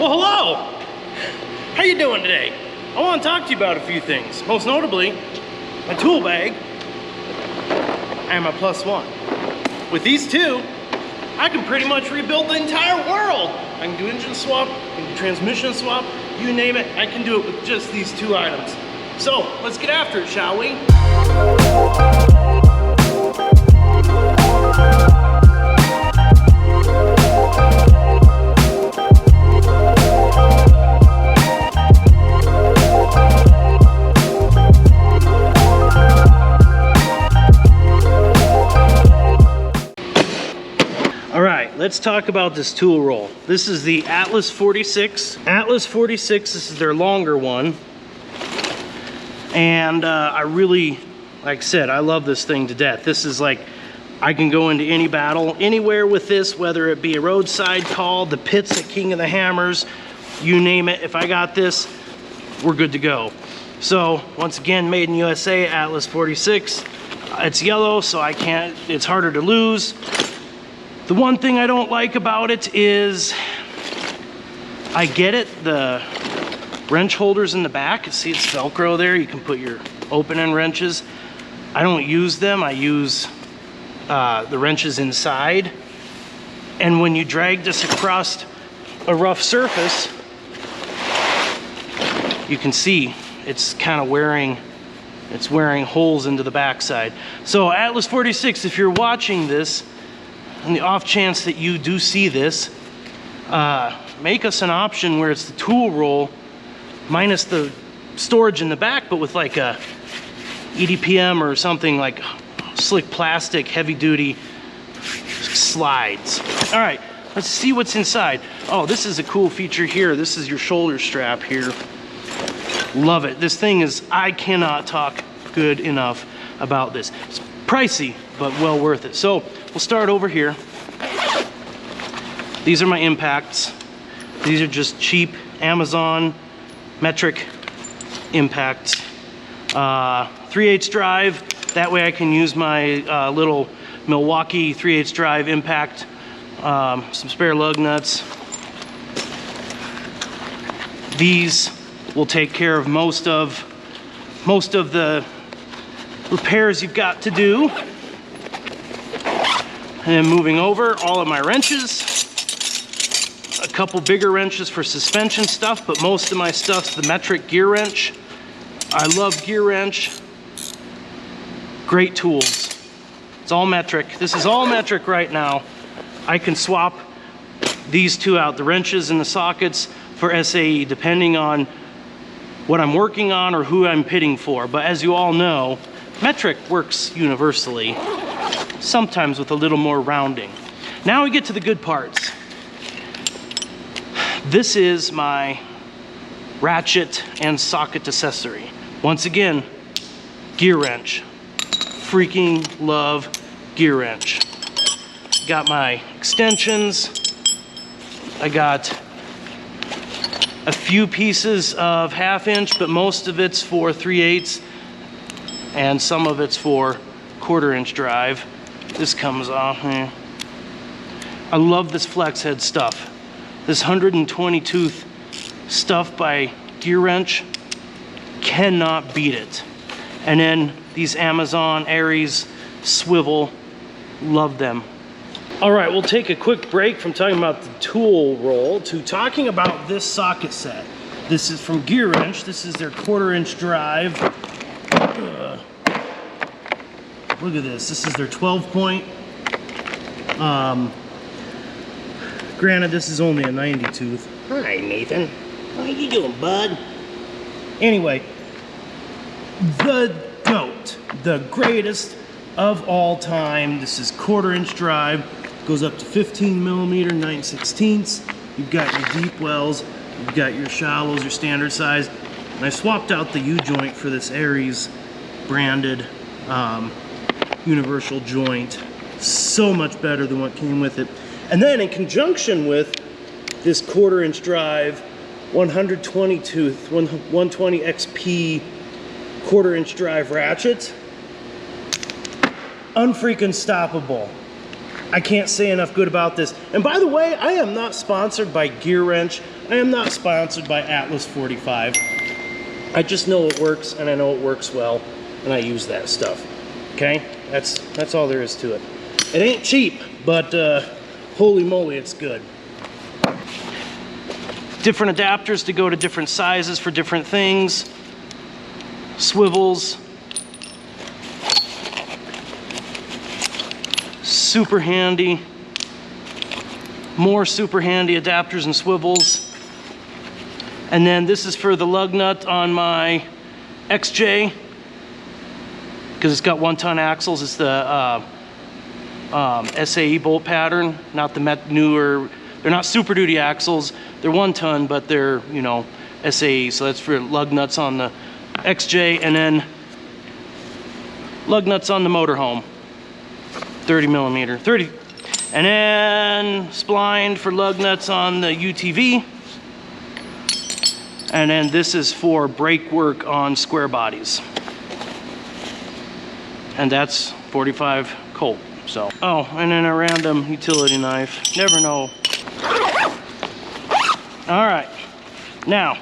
Well, hello! How you doing today? I want to talk to you about a few things. Most notably, my tool bag and my +1. With these two, I can pretty much rebuild the entire world. I can do engine swap, I can do transmission swap, you name it, I can do it with just these two items. So, let's get after it, shall we? Let's talk about this tool roll. This is the Atlas 46. Atlas 46, this is their longer one. And I really, like I said, I love this thing to death. This is like, I can go into any battle, anywhere with this, whether it be a roadside call, the pits at King of the Hammers, you name it. If I got this, we're good to go. So, once again, made in USA, Atlas 46. It's yellow, so I can't, it's harder to lose. The one thing I don't like about it is, I get it, the wrench holders in the back, see it's Velcro there, you can put your open-end wrenches. I don't use them, I use the wrenches inside. And when you drag this across a rough surface, you can see it's kind of wearing holes into the backside. So Atlas 46, if you're watching this, on the off chance that you do see this, make us an option where it's the tool roll minus the storage in the back, but with like a EDPM or something like slick plastic, heavy duty slides. All right, let's see what's inside. Oh, this is a cool feature here. This is your shoulder strap here. Love it. This thing is, I cannot talk good enough about this. It's pricey, but well worth it. So we'll start over here. These are my impacts. These are just cheap Amazon metric impacts. 3/8 drive. That way I can use my little Milwaukee 3/8 drive impact. Some spare lug nuts. These will take care of most of the repairs you've got to do. And then moving over, all of my wrenches. A couple bigger wrenches for suspension stuff, but most of my stuff's the metric gear wrench. I love gear wrench. Great tools. It's all metric. This is all metric right now. I can swap these two out, the wrenches and the sockets, for SAE, depending on what I'm working on or who I'm pitting for. But as you all know, metric works universally, sometimes with a little more rounding. Now we get to the good parts. This is my ratchet and socket accessory. Once again, gear wrench. Freaking love gear wrench. Got my extensions. I got a few pieces of 1/2 inch, but most of it's for 3/8, and some of it's for 1/4 inch drive. This comes off here. I love this flex head stuff. This 120 tooth stuff by Gear Wrench, cannot beat it. And then these Amazon Aries swivel, love them. All right, we'll take a quick break from talking about the tool roll to talking about this socket set. This is from Gear Wrench. This is their 1/4 inch drive. Look at this. This is their 12-point. Granted, this is only a 90 tooth. Hi, Nathan. How you doing, bud? Anyway, the GOAT, the greatest of all time. This is 1/4 inch drive. Goes up to 15 millimeter, 9/16. You've got your deep wells. You've got your shallows, your standard size. And I swapped out the U-joint for this Aries branded universal joint. So much better than what came with it. And then in conjunction with this 1/4 inch drive, 120 tooth, 120 XP 1/4 inch drive ratchet, unfreaking stoppable. I can't say enough good about this. And by the way, I am not sponsored by Gear Wrench. I am not sponsored by Atlas 45. I just know it works, and I know it works well, and I use that stuff. Okay? That's all there is to it. It ain't cheap, but holy moly, it's good. Different adapters to go to different sizes for different things. Swivels. Super handy. More super handy adapters and swivels. And then this is for the lug nut on my XJ, because it's got 1-ton axles. It's the SAE bolt pattern, not the newer. They're not Super Duty axles. They're 1-ton, but they're, you know, SAE. So that's for lug nuts on the XJ, and then lug nuts on the motorhome. 30 millimeter, 30. And then spline for lug nuts on the UTV. And then this is for brake work on square bodies. And that's 45 Colt. So, oh, and then a random utility knife. Never know. All right, now,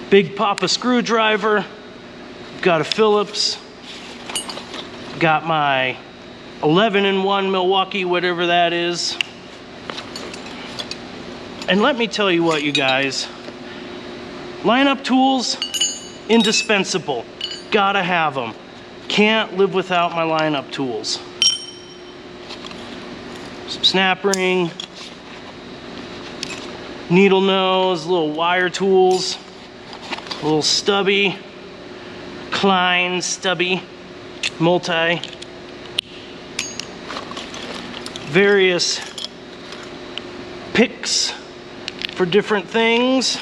Big Papa screwdriver. Got a Phillips. Got my 11-in-1 Milwaukee, whatever that is. And let me tell you what, you guys. Lineup tools, indispensable. Gotta have them. Can't live without my lineup tools. Some snap ring, needle nose, little wire tools, a little stubby, Klein stubby, multi. Various picks for different things.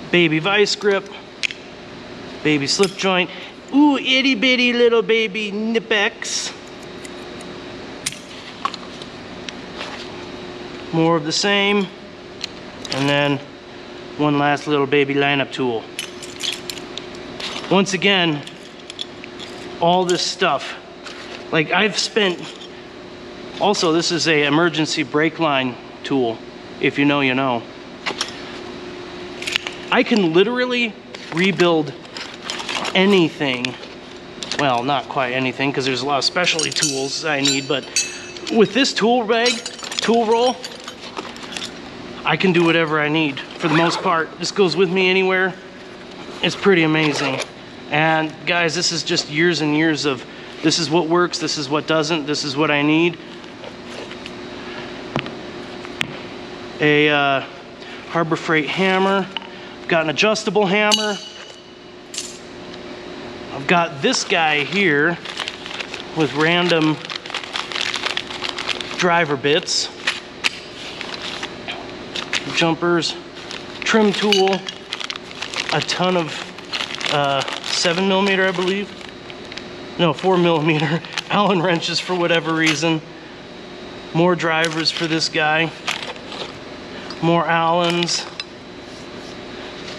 Baby vice grip, baby slip joint. Ooh, itty bitty little baby Nipex. More of the same. And then one last little baby lineup tool. Once again, all this stuff. Like I've spent, also this is a emergency brake line tool. If you know, you know. I can literally rebuild anything. Well, not quite anything, because there's a lot of specialty tools I need, but with this tool bag, tool roll, I can do whatever I need for the most part. This goes with me anywhere. It's pretty amazing. And guys, this is just years and years of, this is what works, this is what doesn't, this is what I need. A Harbor Freight hammer. I've got an adjustable hammer. I've got this guy here with random driver bits, jumpers, trim tool, a ton of 7mm, I believe. No, 4mm Allen wrenches for whatever reason. More drivers for this guy. More Allens.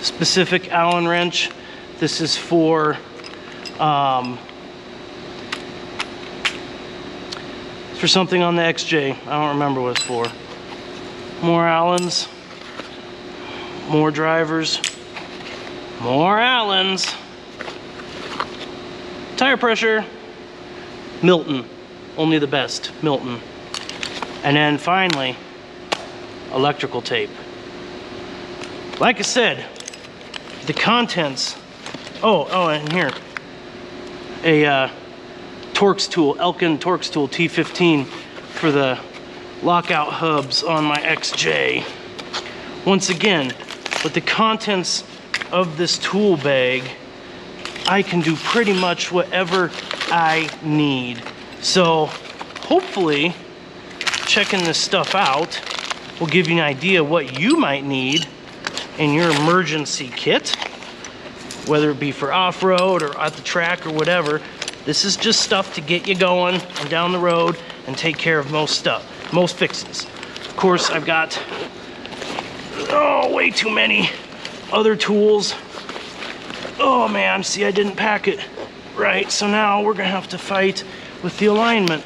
Specific Allen wrench. This is for something on the XJ. I don't remember what it's for. More Allens. More drivers. More Allens. Tire pressure. Milton. Only the best. Milton. And then finally, electrical tape. Like I said, the contents. Oh, and here, a Torx tool, Elkin Torx tool T15 for the lockout hubs on my XJ. Once again, with the contents of this tool bag, I can do pretty much whatever I need. So hopefully, checking this stuff out will give you an idea what you might need in your emergency kit, whether it be for off-road or at the track or whatever. This is just stuff to get you going and down the road and take care of most stuff, most fixes. Of course, I've got, way too many other tools. Oh man, see, I didn't pack it right, so now we're gonna have to fight with the alignment.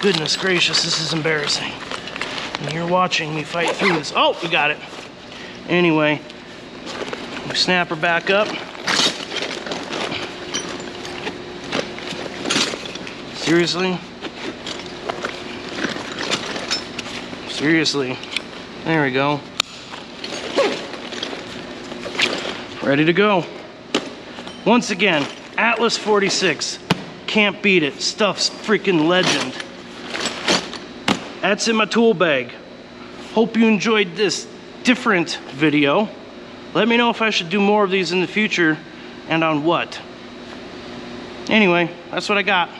Goodness gracious, this is embarrassing. And you're watching me fight through this. Oh, we got it. Anyway, we snap her back up. Seriously? Seriously. There we go. Ready to go. Once again, Atlas 46. Can't beat it. Stuff's freaking legend. That's in my tool bag. Hope you enjoyed this different video. Let me know if I should do more of these in the future and on what. Anyway, that's what I got.